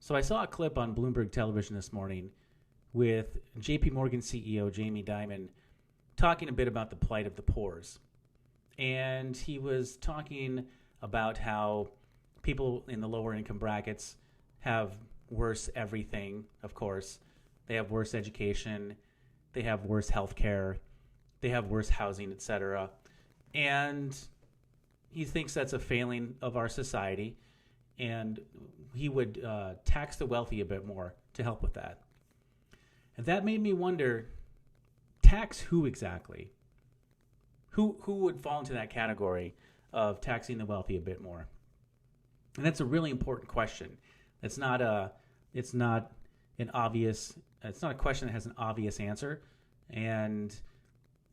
So I saw a clip on Bloomberg Television this morning with JP Morgan CEO Jamie Dimon talking a bit about the plight of the poors. And he was talking about how people in the lower income brackets have worse everything, of course. They have worse education, they have worse health care, they have worse housing, etc. And he thinks that's a failing of our society, and he would tax the wealthy a bit more to help with that. And that made me wonder, tax who exactly? Who would fall into that category of taxing the wealthy a bit more? And that's a really important question. It's not a question that has an obvious answer, and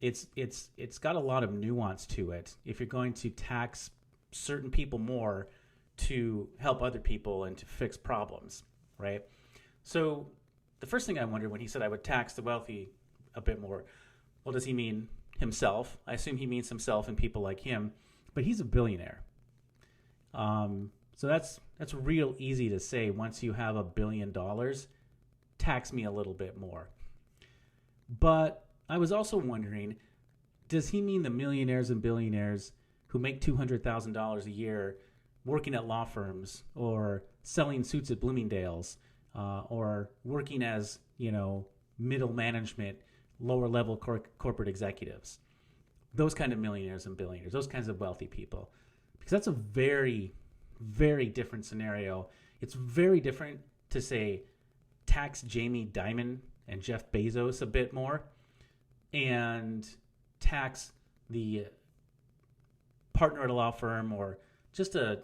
it's got a lot of nuance to it. If you're going to tax certain people more to help other people and to fix problems, right? So the first thing I wondered when he said I would tax the wealthy a bit more, well, does he mean himself? I assume he means himself and people like him, but he's a billionaire. So that's real easy to say. Once you have $1 billion, tax me a little bit more. But I was also wondering, does he mean the millionaires and billionaires who make $200,000 a year working at law firms or selling suits at Bloomingdale's or working as, middle management, lower level corporate executives? Those kind of millionaires and billionaires, those kinds of wealthy people. Because that's a very, very different scenario. It's very different to say tax Jamie Dimon and Jeff Bezos a bit more and tax the partner at a law firm or just a,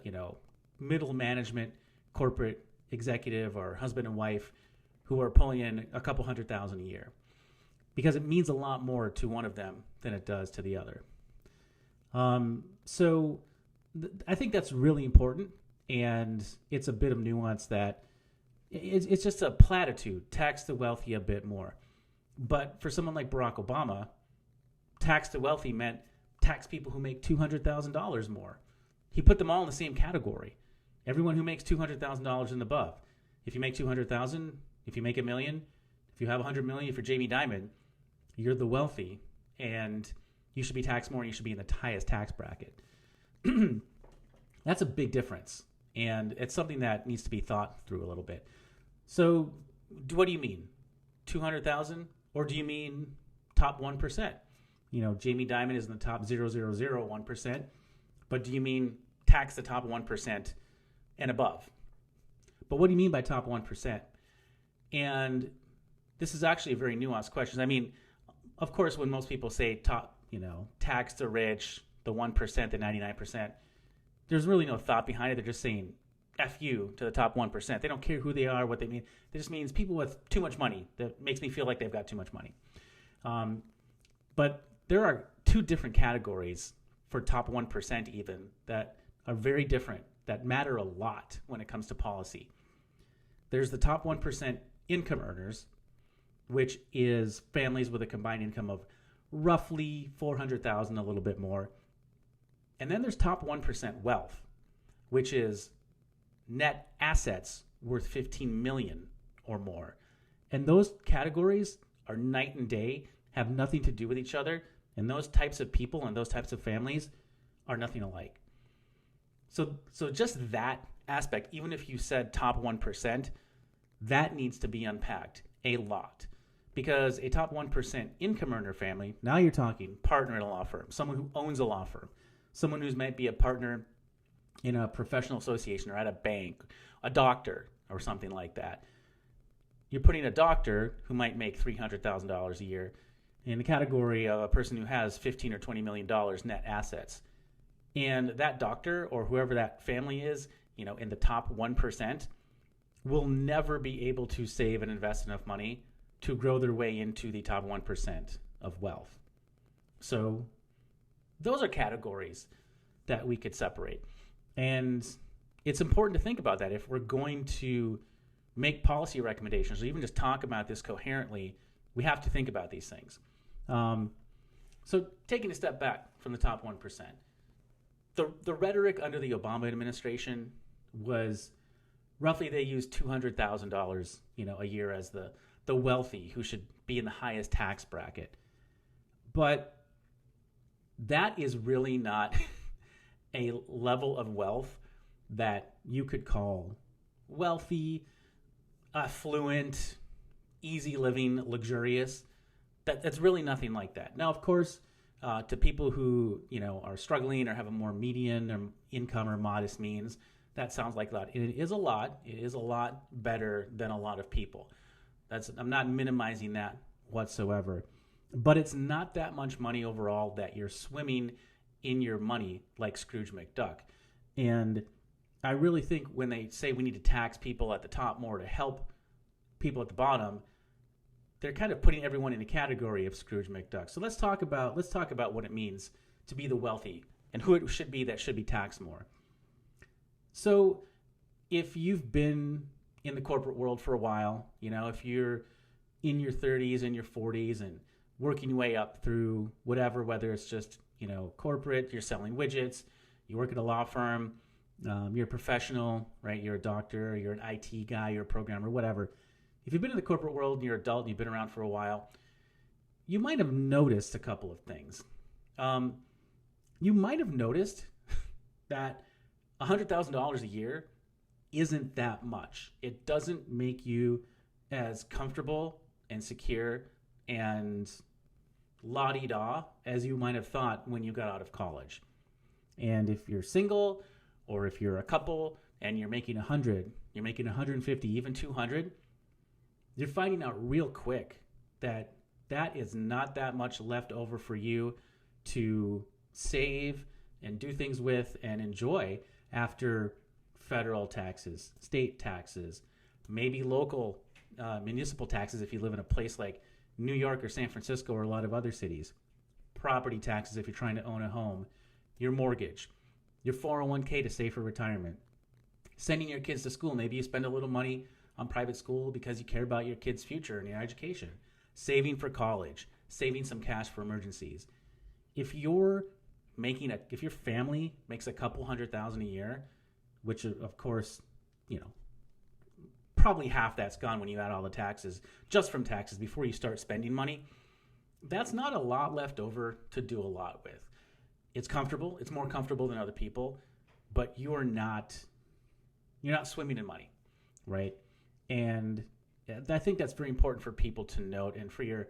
middle management corporate executive or husband and wife who are pulling in a couple $100,000 a year, because it means a lot more to one of them than it does to the other. I think that's really important, and it's a bit of nuance that it's just a platitude, tax the wealthy a bit more. But for someone like Barack Obama, tax the wealthy meant tax people who make $200,000 more. He put them all in the same category. Everyone who makes $200,000 and above. If you make $200,000, if you make $1 million, if you have $100 million, if you're Jamie Dimon, you're the wealthy, and you should be taxed more, and you should be in the highest tax bracket. That's a big difference, and it's something that needs to be thought through a little bit. So what do you mean? 200,000? Or do you mean top 1%? Jamie Dimon is in the top 0.001%, but do you mean tax the top 1% and above? But what do you mean by top 1%? And this is actually a very nuanced question. I mean, of course, when most people say tax the rich, the 1%, the 99%, there's really no thought behind it. They're just saying F you to the top 1%. They don't care who they are, what they mean. It just means people with too much money. That makes me feel like they've got too much money. But there are two different categories for top 1% even that are very different, that matter a lot when it comes to policy. There's the top 1% income earners, which is families with a combined income of roughly $400,000, a little bit more. And then there's top 1% wealth, which is net assets worth 15 million or more. And those categories are night and day, have nothing to do with each other. And those types of people and those types of families are nothing alike. So just that aspect, even if you said top 1%, that needs to be unpacked a lot. Because a top 1% income earner family, now you're talking partner in a law firm, someone who owns a law firm, someone who might be a partner in a professional association or at a bank, a doctor or something like that. You're putting a doctor who might make $300,000 a year in the category of a person who has $15 or $20 million net assets. And that doctor or whoever that family is, in the top 1% will never be able to save and invest enough money to grow their way into the top 1% of wealth. So those are categories that we could separate. And it's important to think about that if we're going to make policy recommendations or even just talk about this coherently. We have to think about these things. So taking a step back from the top 1%, the rhetoric under the Obama administration was roughly they use $200,000, a year as the wealthy who should be in the highest tax bracket. But that is really not a level of wealth that you could call wealthy, affluent, easy living, luxurious. That's really nothing like that. Now, of course, to people who are struggling or have a more median or income or modest means, that sounds like a lot. It is a lot. It is a lot better than a lot of people. I'm not minimizing that whatsoever. But it's not that much money overall that you're swimming in your money like Scrooge McDuck. And I really think when they say we need to tax people at the top more to help people at the bottom, they're kind of putting everyone in a category of Scrooge McDuck. So let's talk about what it means to be the wealthy and who it should be that should be taxed more. So if you've been in the corporate world for a while, if you're in your 30s and your 40s and working your way up through whether it's just, corporate, you're selling widgets, you work at a law firm, you're a professional, right? You're a doctor, you're an IT guy, you're a programmer, whatever. If you've been in the corporate world and you're an adult and you've been around for a while, you might have noticed a couple of things. You might have noticed that $100,000 a year isn't that much. It doesn't make you as comfortable and secure and la-di-da as you might have thought when you got out of college. And if you're single or if you're a couple and you're making 100, you're making 150, even 200, you're finding out real quick that is not that much left over for you to save and do things with and enjoy after federal taxes, state taxes, maybe local municipal taxes if you live in a place like New York or San Francisco or a lot of other cities, property taxes if you're trying to own a home, your mortgage, your 401k to save for retirement, sending your kids to school. Maybe you spend a little money on private school because you care about your kids' future and your education, saving for college, saving some cash for emergencies. If your family makes a couple $100,000 a year, which of course, probably half that's gone when you add all the taxes, just from taxes before you start spending money, that's not a lot left over to do a lot with. It's comfortable. It's more comfortable than other people, but you're not swimming in money, right? And I think that's very important for people to note, and for your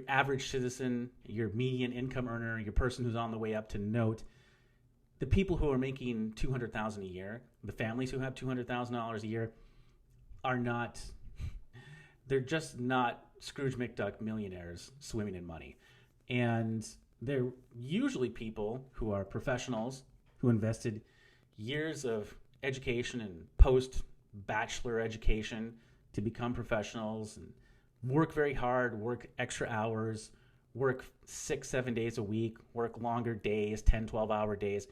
average citizen, your median income earner, your person who's on the way up to note. The people who are making $200,000 a year, the families who have $200,000 a year, they're just not Scrooge McDuck millionaires swimming in money. And they're usually people who are professionals who invested years of education and post-bachelor education to become professionals and work very hard, work extra hours, work 6-7 days a week, work longer days, 10, 12-hour days.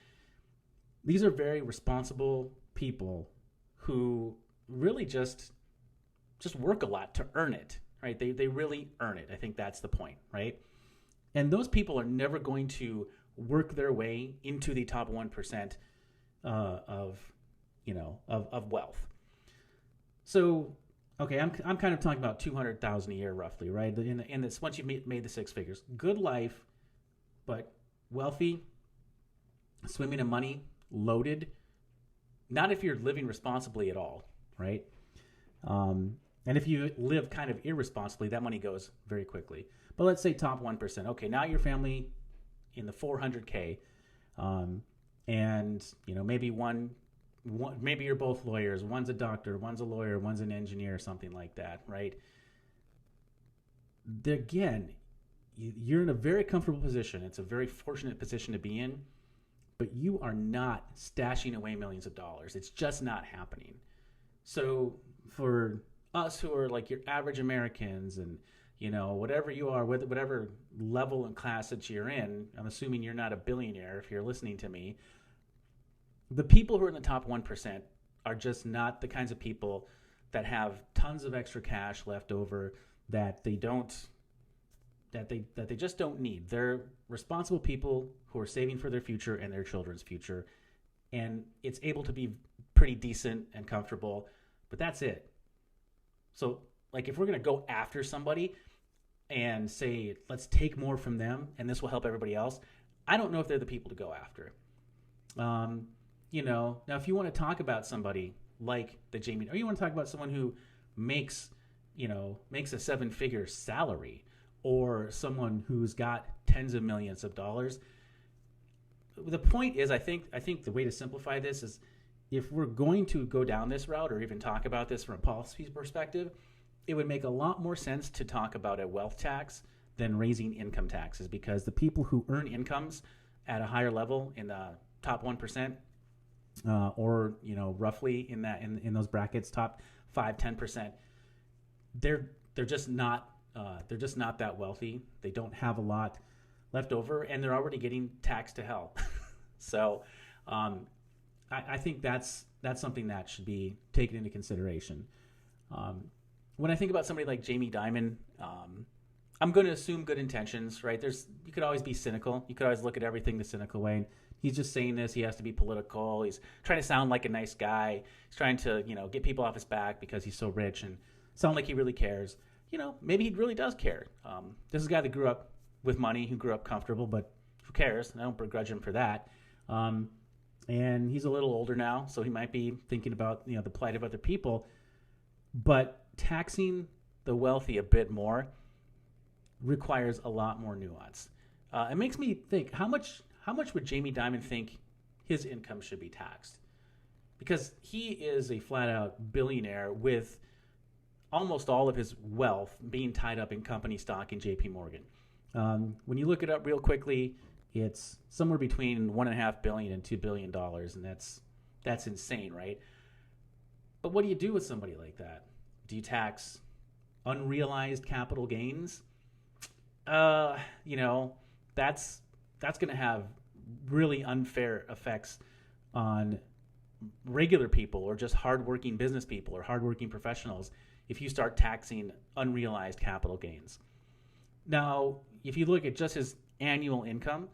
These are very responsible people who really just work a lot to earn it, right? They really earn it. I think that's the point, right? And those people are never going to work their way into the top 1% of wealth. So, okay, I'm kind of talking about $200,000 a year roughly, right? In this, once you've made the six figures, good life, but wealthy, swimming in money, loaded. Not if you're living responsibly at all, right? And if you live kind of irresponsibly, that money goes very quickly. But let's say top 1%. Okay, now your family in the 400K, and maybe maybe you're both lawyers. One's a doctor, one's a lawyer, one's an engineer, something like that, right? Again, you're in a very comfortable position. It's a very fortunate position to be in, but you are not stashing away millions of dollars. It's just not happening. So for us who are like your average Americans and, whatever you are, whatever level and class that you're in, I'm assuming you're not a billionaire if you're listening to me. The people who are in the top 1% are just not the kinds of people that have tons of extra cash left over that they just don't need. They're responsible people who are saving for their future and their children's future. And it's able to be pretty decent and comfortable, but that's it. So, like, if we're going to go after somebody and say, let's take more from them and this will help everybody else, I don't know if they're the people to go after. Now if you want to talk about somebody like the Jamie, or you want to talk about someone who makes a 7-figure salary, or someone who's got tens of millions of dollars, the point is, I think the way to simplify this is, if we're going to go down this route or even talk about this from a policy perspective, it would make a lot more sense to talk about a wealth tax than raising income taxes, because the people who earn incomes at a higher level in the top 1%, or roughly in those brackets, top 5-10%, they're just not that wealthy. They don't have a lot left over, and they're already getting taxed to hell. So I think that's something that should be taken into consideration. When I think about somebody like Jamie Dimon, I'm going to assume good intentions, right? You could always be cynical. You could always look at everything the cynical way. He's just saying this. He has to be political. He's trying to sound like a nice guy. He's trying to, get people off his back because he's so rich and sound like he really cares. Maybe he really does care. This is a guy that grew up with money, who grew up comfortable, but who cares? I don't begrudge him for that. And he's a little older now, so he might be thinking about, the plight of other people. But taxing the wealthy a bit more requires a lot more nuance. It makes me think, how much would Jamie Dimon think his income should be taxed? Because he is a flat-out billionaire with almost all of his wealth being tied up in company stock in JP Morgan. When you look it up real quickly, it's somewhere between $1.5 billion and $2 billion, and that's insane, right? But what do you do with somebody like that? Do you tax unrealized capital gains? That's going to have really unfair effects on regular people, or just hardworking business people or hardworking professionals, if you start taxing unrealized capital gains. Now, if you look at just his annual income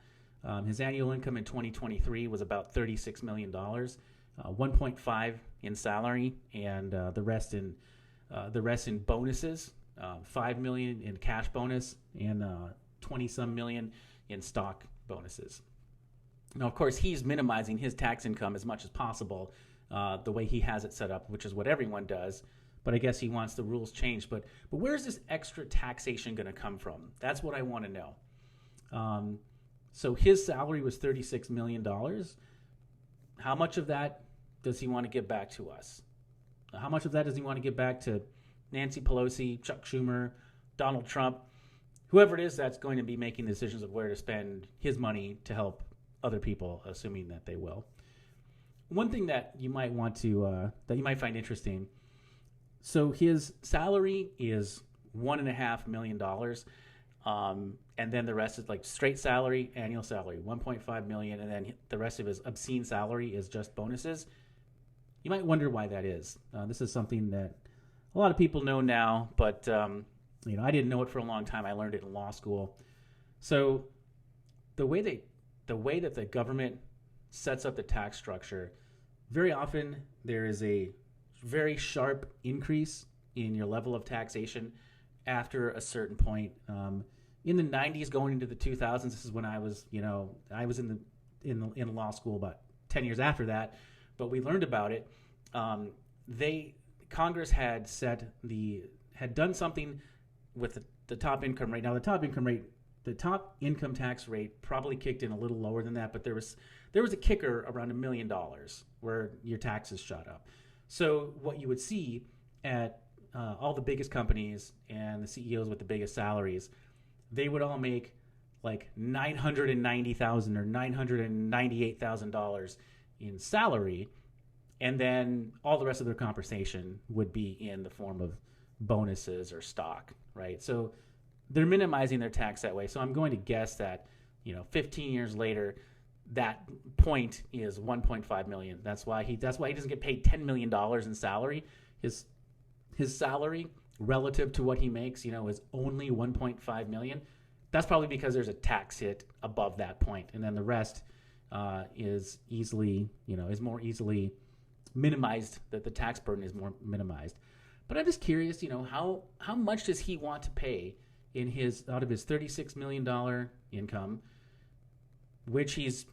in 2023 was about $36 million, 1.5 in salary, and the rest in bonuses, $5 million in cash bonus, and 20-some million in stock bonuses. Now, of course, he's minimizing his tax income as much as possible, the way he has it set up, which is what everyone does. But I guess he wants the rules changed. But where's this extra taxation going to come from? That's what I want to know. So his salary was $36 million. How much of that does he want to give back to us? How much of that does he want to give back to Nancy Pelosi, Chuck Schumer, Donald Trump, whoever it is that's going to be making decisions of where to spend his money to help other people, assuming that they will? One thing that you might want to, that you might find interesting, so his salary is $1.5 million, and then the rest is like straight salary, annual salary, $1.5 million, and then the rest of his obscene salary is just bonuses. You might wonder why that is. This is something that a lot of people know now, but I didn't know it for a long time. I learned it in law school. So the way that the government sets up the tax structure, very often there is a very sharp increase in your level of taxation after a certain point. In the 90s, going into the 2000s, this is when I was in law school about 10 years after that, but we learned about it. Congress had done something with the top income rate. Now, the top income tax rate probably kicked in a little lower than that, but there was a kicker around $1 million where your taxes shot up. So what you would see at all the biggest companies and the CEOs with the biggest salaries, they would all make like $990,000 or $998,000 in salary, and then all the rest of their compensation would be in the form of bonuses or stock, right? So they're minimizing their tax that way. So I'm going to guess that 15 years later, that point is $1.5 million. That's why he doesn't get paid $10 million in salary. His salary relative to what he makes, is only $1.5 million. That's probably because there's a tax hit above that point, and then the rest is more easily minimized, that the tax burden is more minimized. But I'm just curious, how much does he want to pay out of his $36 million income, which he's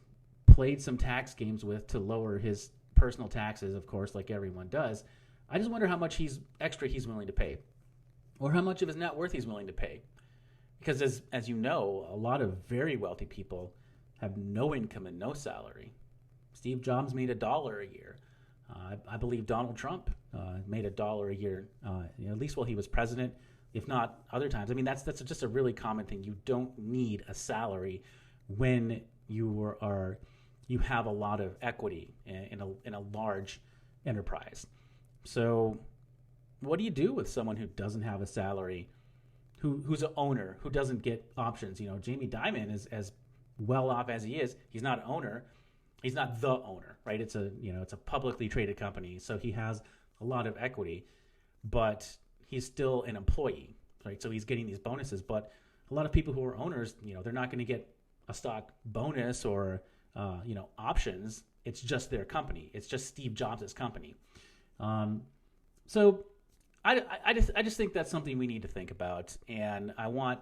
played some tax games with to lower his personal taxes, of course, like everyone does. I just wonder how much extra he's willing to pay, or how much of his net worth he's willing to pay. Because as you know, a lot of very wealthy people have no income and no salary. Steve Jobs made $1 a year. I believe Donald Trump made $1 a year, at least while he was president, if not other times. I mean, that's just a really common thing. You don't need a salary when you have a lot of equity in a large enterprise. So what do you do with someone who doesn't have a salary, who's an owner, who doesn't get options? Jamie Dimon is as well off as he is. He's not an owner. He's not the owner, right? It's a publicly traded company, so he has a lot of equity, but he's still an employee, right? So he's getting these bonuses. But a lot of people who are owners, they're not going to get a stock bonus or options. It's just their company. It's just Steve Jobs' company. So I just think that's something we need to think about, and I want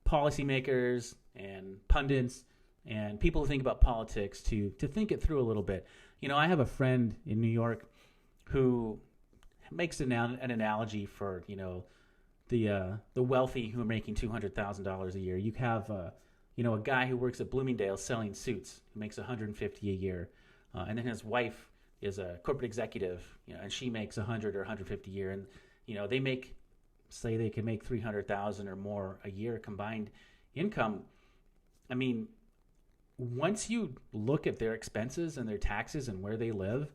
policymakers and pundits and people who think about politics to think it through a little bit. I have a friend in New York who makes an analogy for the wealthy who are making $200,000 a year. You have a guy who works at Bloomingdale's selling suits who makes $150 a year, and then his wife is a corporate executive, and she makes $100 or $150 a year, and they can make $300,000 or more a year combined income. I mean, once you look at their expenses and their taxes and where they live,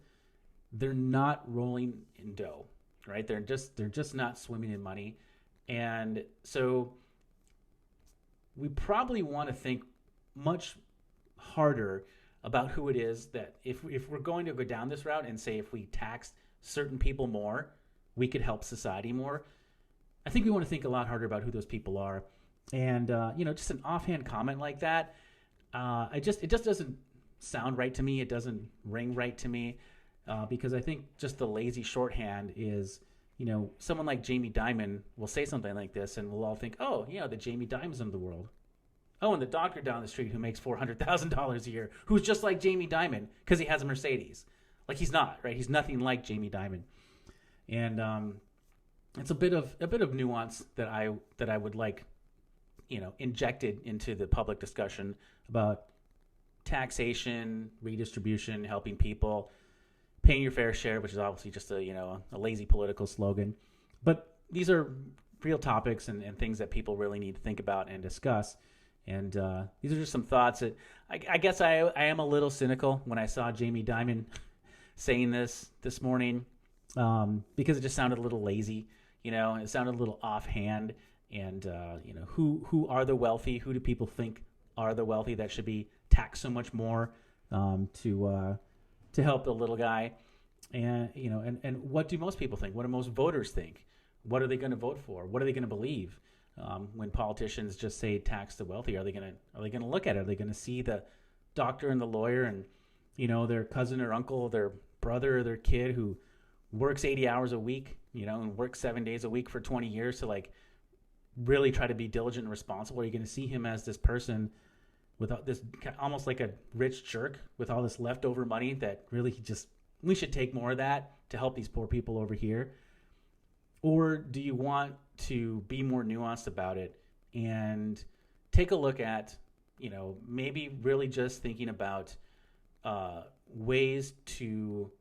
they're not rolling in dough, right? They're just not swimming in money. And so we probably want to think much harder about who it is that if we're going to go down this route and say if we taxed certain people more, we could help society more. I think we want to think a lot harder about who those people are. And, just an offhand comment like that, it just doesn't sound right to me. It doesn't ring right to me, because I think just the lazy shorthand is, someone like Jamie Dimon will say something like this and we'll all think, oh, the Jamie Dimons of the world. Oh, and the doctor down the street who makes $400,000 a year, who's just like Jamie Dimon because he has a Mercedes. Like, he's not, right? He's nothing like Jamie Dimon. And it's a bit of nuance that I would like, injected into the public discussion about taxation, redistribution, helping people, paying your fair share, which is obviously just a lazy political slogan. But these are real topics and things that people really need to think about and discuss. And these are just some thoughts that I guess I am a little cynical when I saw Jamie Dimon saying this morning, because it just sounded a little lazy. It sounded a little offhand. And who are the wealthy? Who do people think are the wealthy that should be taxed so much more to help the little guy? And and what do most people think? What do most voters think? What are they going to vote for? What are they going to believe when politicians just say tax the wealthy? Are they going to look at it? Are they going to see the doctor and the lawyer and their cousin or uncle, their brother or their kid who works 80 hours a week, and works 7 days a week for 20 years to really try to be diligent and responsible? Are you going to see him as this person without this, almost like a rich jerk with all this leftover money that really we should take more of that to help these poor people over here? Or do you want to be more nuanced about it and take a look at, maybe really just thinking about ways to,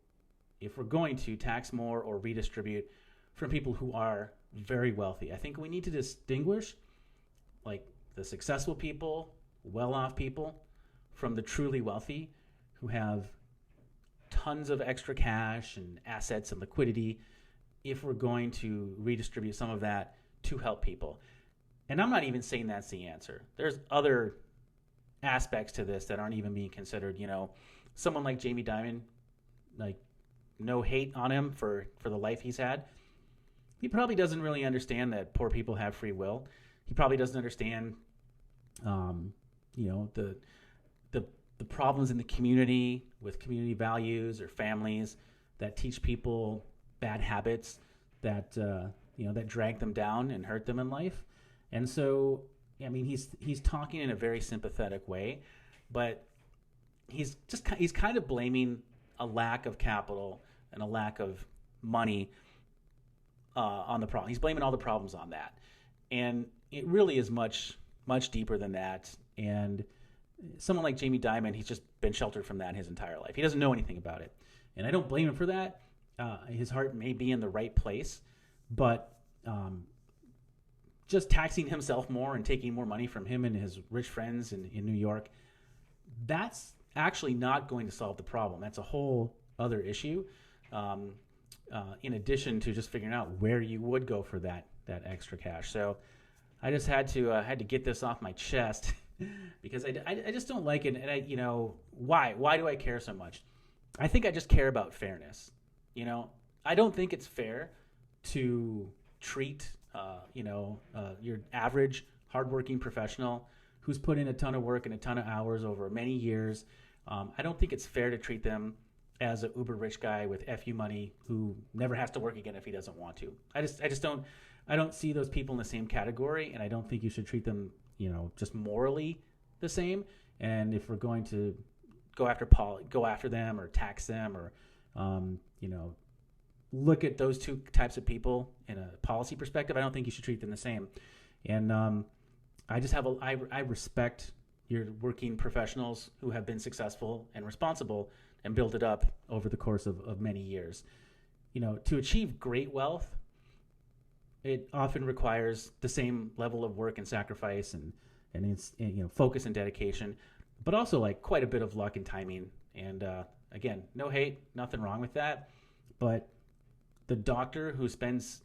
if we're going to tax more or redistribute from people who are very wealthy? I think we need to distinguish the successful people, well-off people, from the truly wealthy who have tons of extra cash and assets and liquidity, if we're going to redistribute some of that to help people. And I'm not even saying that's the answer. There's other aspects to this that aren't even being considered. Someone like Jamie Dimon, no hate on him for the life he's had. He probably doesn't really understand that poor people have free will. He probably doesn't understand, the problems in the community with community values or families that teach people bad habits that that drag them down and hurt them in life. And so, I mean, he's talking in a very sympathetic way, but he's kind of blaming a lack of capital and a lack of money on the problem. He's blaming all the problems on that, and it really is much deeper than that. And someone like Jamie Dimon, he's just been sheltered from that his entire life. He doesn't know anything about it, and I don't blame him for that. His heart may be in the right place, but just taxing himself more and taking more money from him and his rich friends in New York, that's actually not going to solve the problem. That's a whole other issue. In addition to just figuring out where you would go for that extra cash. So I just had to get this off my chest because I just don't like it. And why do I care so much? I think I just care about fairness. I don't think it's fair to treat your average hardworking professional who's put in a ton of work and a ton of hours over many years. I don't think it's fair to treat them as an uber rich guy with FU money who never has to work again if he doesn't want to. I don't see those people in the same category, and I don't think you should treat them, just morally the same. And if we're going to go after them or tax them or, look at those two types of people in a policy perspective, I don't think you should treat them the same. And I respect your working professionals who have been successful and responsible and build it up over the course of many years. To achieve great wealth, it often requires the same level of work and sacrifice and it's, focus and dedication, but also like quite a bit of luck and timing. And again, no hate, nothing wrong with that. But the doctor who spends,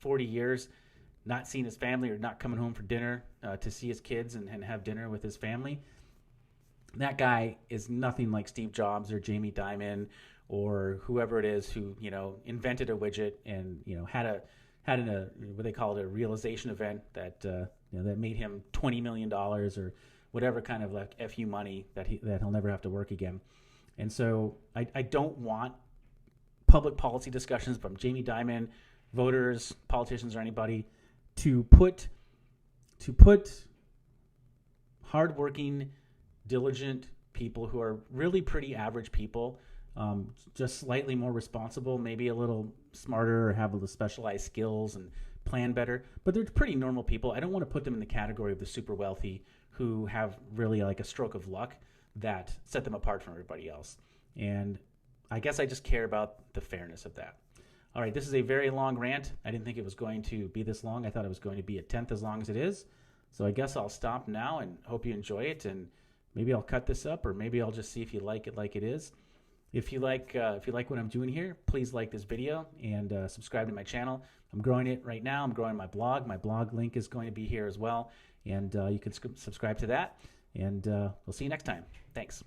40 years not seeing his family or not coming home for dinner to see his kids and have dinner with his family, that guy is nothing like Steve Jobs or Jamie Dimon or whoever it is who, invented a widget and, had what they call it, a realization event that, that made him $20 million or whatever kind of like FU money that he'll never have to work again. And so I don't want public policy discussions from Jamie Dimon, voters, politicians, or anybody to put hardworking, diligent people who are really pretty average people, just slightly more responsible, maybe a little smarter or have a little specialized skills and plan better, but they're pretty normal people. I don't want to put them in the category of the super wealthy who have really like a stroke of luck that set them apart from everybody else. And I guess I just care about the fairness of that. All right, this is a very long rant. I didn't think it was going to be this long. I thought it was going to be a tenth as long as it is. So I guess I'll stop now and hope you enjoy it. And maybe I'll cut this up, or maybe I'll just see if you like it like it is. If you like what I'm doing here, please like this video and subscribe to my channel. I'm growing it right now. I'm growing my blog. My blog link is going to be here as well, and you can subscribe to that. And we'll see you next time. Thanks.